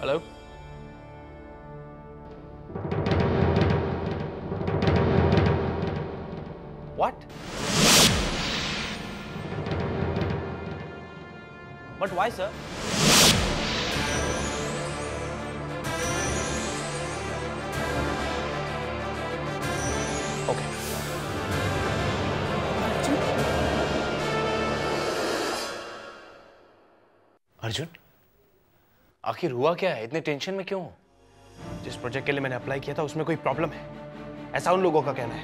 Hello. What? But why, sir? Okay. Arjun, आखिर हुआ क्या है? इतने टेंशन में क्यों हो? जिस प्रोजेक्ट के लिए मैंने अप्लाई किया था उसमें कोई प्रॉब्लम है, ऐसा उन लोगों का कहना है।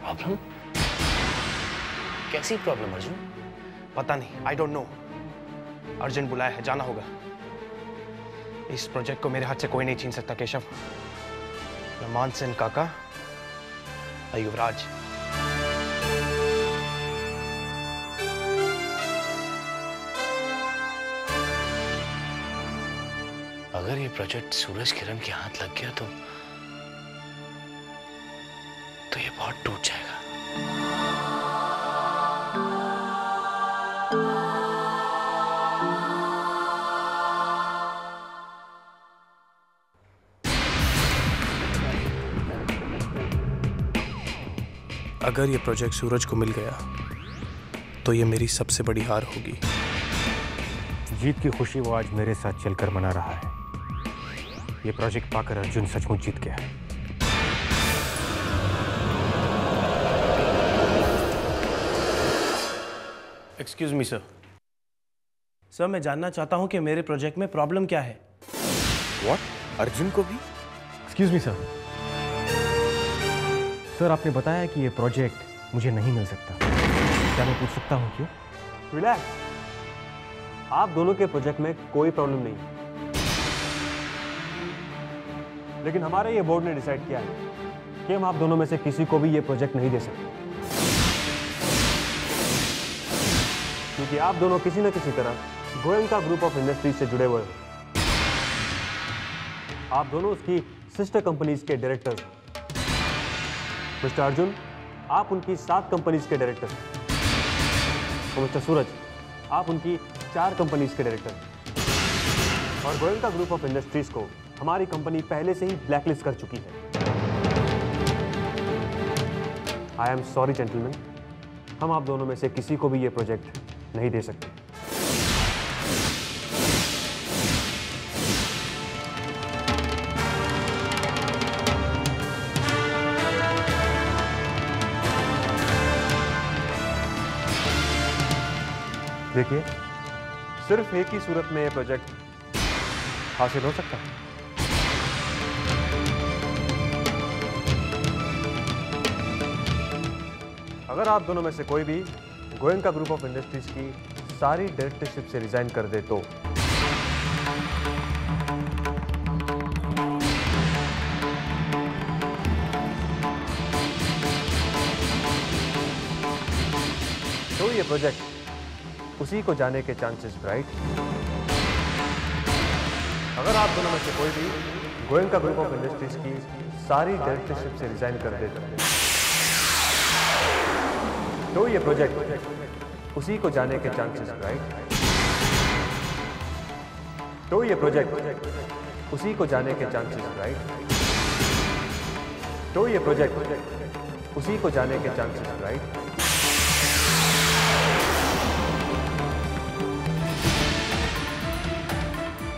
प्रॉब्लम? कैसी प्रॉब्लम अर्जुन? पता नहीं, आई डोंट नो। अर्जेंट बुलाया है, जाना होगा। इस प्रोजेक्ट को मेरे हाथ से कोई नहीं छीन सकता केशव। न मानसेन काका, न युवराज। अगर ये प्रोजेक्ट सूरज किरण के हाथ लग गया तो ये बहुत टूट जाएगा। अगर ये प्रोजेक्ट सूरज को मिल गया तो ये मेरी सबसे बड़ी हार होगी। जीत की खुशी वो आज मेरे साथ चलकर मना रहा है। ये प्रोजेक्ट पाकर अर्जुन सचमुच जीत गया। Excuse me sir. सर, मैं जानना चाहता हूं कि मेरे प्रोजेक्ट में प्रॉब्लम क्या है। व्हाट? अर्जुन को भी? Excuse me sir. सर, आपने बताया कि ये प्रोजेक्ट मुझे नहीं मिल सकता। क्या मैं पूछ सकता हूँ क्यों? रिलैक्स, आप दोनों के प्रोजेक्ट में कोई प्रॉब्लम नहीं, लेकिन हमारे ये बोर्ड ने डिसाइड किया है कि हम आप दोनों में से किसी को भी ये प्रोजेक्ट नहीं दे सकते, क्योंकि आप दोनों किसी न किसी तरह गोयनका ग्रुप ऑफ इंडस्ट्रीज से जुड़े हुए हो। आप दोनों उसकी सिस्टर कंपनीज के डायरेक्टर। मिस्टर अर्जुन, आप उनकी 7 कंपनीज के डायरेक्टर, और मिस्टर सूरज, आप उनकी 4 कंपनीज के डायरेक्टर। और गोयनका ग्रुप ऑफ इंडस्ट्रीज को हमारी कंपनी पहले से ही ब्लैकलिस्ट कर चुकी है। आई एम सॉरी जेंटलमैन, हम आप दोनों में से किसी को भी ये प्रोजेक्ट नहीं दे सकते। देखिए, सिर्फ एक ही सूरत में ये प्रोजेक्ट हासिल हो सकता है। अगर आप दोनों में से कोई भी गोयनका ग्रुप ऑफ इंडस्ट्रीज की सारी डायरेक्टरशिप से रिजाइन कर दे तो ये प्रोजेक्ट उसी को जाने के चांसेस ब्राइट। अगर आप दोनों में से कोई भी गोयनका ग्रुप ऑफ इंडस्ट्रीज की सारी डायरेक्टरशिप से रिजाइन कर दे तो ये प्रोजेक्ट उसी को जाने के चांसेस ब्राइट। तो ये प्रोजेक्ट उसी को जाने के चांसेस ब्राइट। तो ये प्रोजेक्ट उसी को जाने के चांसेस ब्राइट।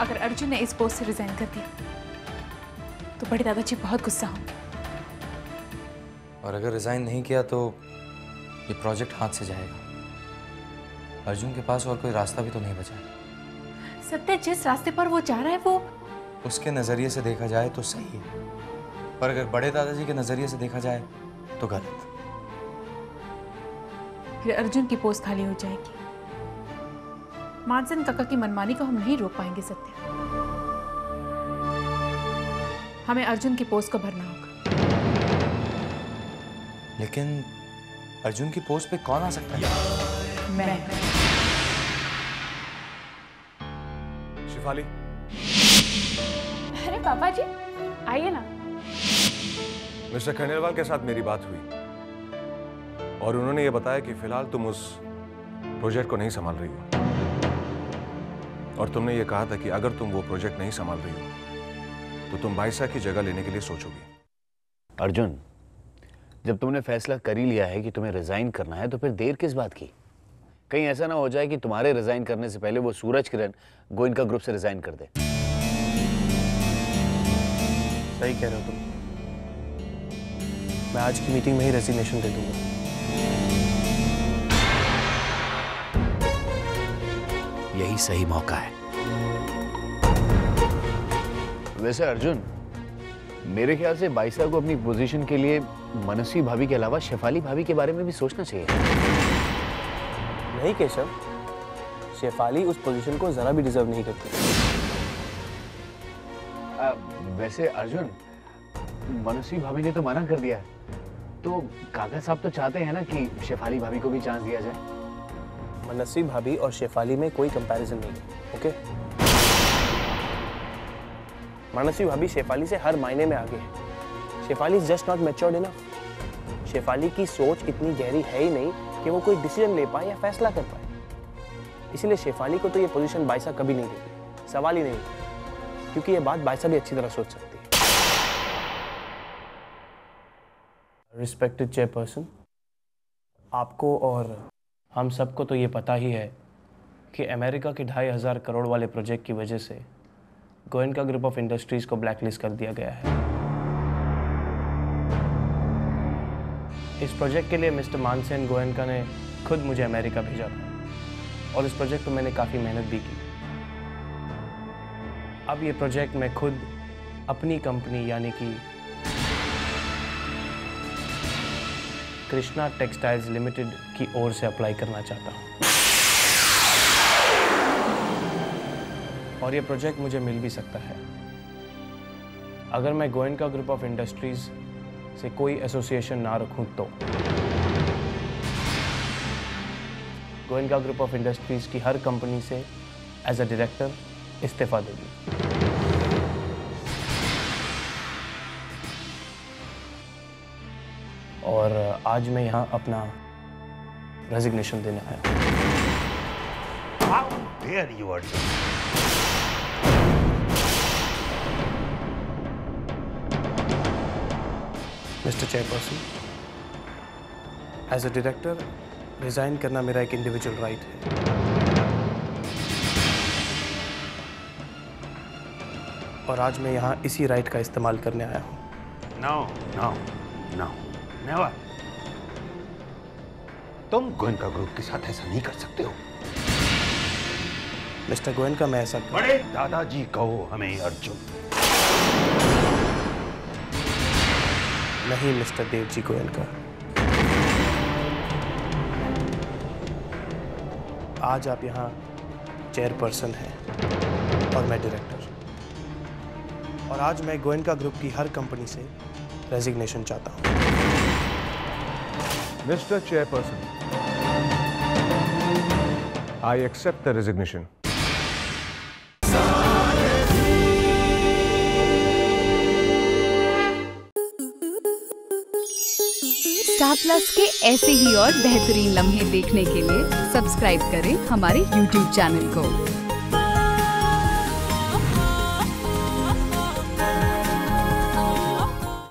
अगर अर्जुन ने इस पोस्ट से रिजाइन कर दिया तो बड़े दादाजी बहुत गुस्सा होंगे। और अगर रिजाइन नहीं किया तो ये प्रोजेक्ट हाथ से जाएगा। अर्जुन के पास और कोई रास्ता भी तो नहीं बचा है। सत्य, जिस रास्ते पर वो जा रहा है वो उसके नजरिए से देखा जाए तो सही है, पर अगर बड़े दादाजी के नजरिए से देखा जाए तो गलत। फिर अर्जुन की पोस्ट खाली हो जाएगी। मानसन काका की मनमानी को हम नहीं रोक पाएंगे सत्य। हमें अर्जुन की पोस्ट को भरना होगा। लेकिन अर्जुन की पोस्ट पे कौन आ सकता है? मैं। शिफाली। अरे पापा जी, आइए ना। मिस्टर खंडेलवाल के साथ मेरी बात हुई और उन्होंने ये बताया कि फिलहाल तुम उस प्रोजेक्ट को नहीं संभाल रही हो। और तुमने ये कहा था कि अगर तुम वो प्रोजेक्ट नहीं संभाल रही हो तो तुम बाइसा की जगह लेने के लिए सोचोगी। अर्जुन, जब तुमने फैसला कर ही लिया है कि तुम्हें रिजाइन करना है तो फिर देर किस बात की? कहीं ऐसा ना हो जाए कि तुम्हारे रिजाइन करने से पहले वो सूरज किरण गोयनका ग्रुप से रिजाइन कर दे। सही कह रहे हो तुम। मैं आज की मीटिंग में ही रेजिग्नेशन दे दूंगा। यही सही मौका है। वैसे अर्जुन, मेरे ख्याल से बाइसा को अपनी पोजीशन के लिए मनस्वी भाभी के अलावा शेफाली भाभी के बारे में भी सोचना चाहिए। नहीं केशव, शेफाली उस पोजीशन को जरा भी डिजर्व नहीं करती। वैसे अर्जुन, मनस्वी भाभी ने तो मना कर दिया है, तो काका साहब तो चाहते हैं ना कि शेफाली भाभी को भी चांस दिया जाए। मनस्वी भाभी और शेफाली में कोई कंपैरिजन नहीं है, ओके? मनस्वी भाभी शेफाली से हर मायने में आगे है। Shefali is just not matured enough. Shefali की सोच इतनी गहरी है ही नहीं कि वो कोई डिसीजन ले पाए या fैसला कर पाए। इसीलिए शेफाली को तो ये पोजीशन बाइसा कभी नहीं देगी, सवाल ही नहीं, क्योंकि ये बात बाइसा भी अच्छी तरह सोच सकती है। रिस्पेक्टेड चेयरपर्सन, आपको और हम सबको तो ये पता ही है कि अमेरिका के 2,500 करोड़ वाले प्रोजेक्ट की वजह से गोयनका ग्रुप ऑफ इंडस्ट्रीज को ब्लैकलिस्ट कर दिया गया है। इस प्रोजेक्ट के लिए मिस्टर मानसेन गोयनका ने खुद मुझे अमेरिका भेजा था और इस प्रोजेक्ट पर मैंने काफ़ी मेहनत भी की। अब ये प्रोजेक्ट मैं खुद अपनी कंपनी यानी कि कृष्णा टेक्सटाइल्स लिमिटेड की ओर से अप्लाई करना चाहता हूँ और ये प्रोजेक्ट मुझे मिल भी सकता है अगर मैं गोयनका ग्रुप ऑफ इंडस्ट्रीज से कोई एसोसिएशन ना रखूं तो। गोयनका ग्रुप ऑफ इंडस्ट्रीज की हर कंपनी से एज अ डायरेक्टर इस्तीफा दे दूं। और आज मैं यहाँ अपना रेजिग्नेशन देने आया हूँ। How dare you, Arjun? Mister chairperson, as a director resign करना मेरा एक इंडिविजुअल राइट है। और आज मैं यहाँ इसी राइट का इस्तेमाल करने आया हूँ। No, no, no, never. तुम गोयनका ग्रुप के साथ ऐसा नहीं कर सकते हो। मिस्टर गोयनका, मैं ऐसा बड़े दादाजी कहो हमें अर्जुन। नहीं मिस्टर देवजी गोयनका, आज आप यहाँ चेयरपर्सन हैं और मैं डायरेक्टर, और आज मैं गोयनका ग्रुप की हर कंपनी से रेजिग्नेशन चाहता हूँ। Mister chairperson, I accept the resignation. Star plus के ऐसे ही और बेहतरीन लम्हे देखने के लिए सब्सक्राइब करें हमारे YouTube चैनल को।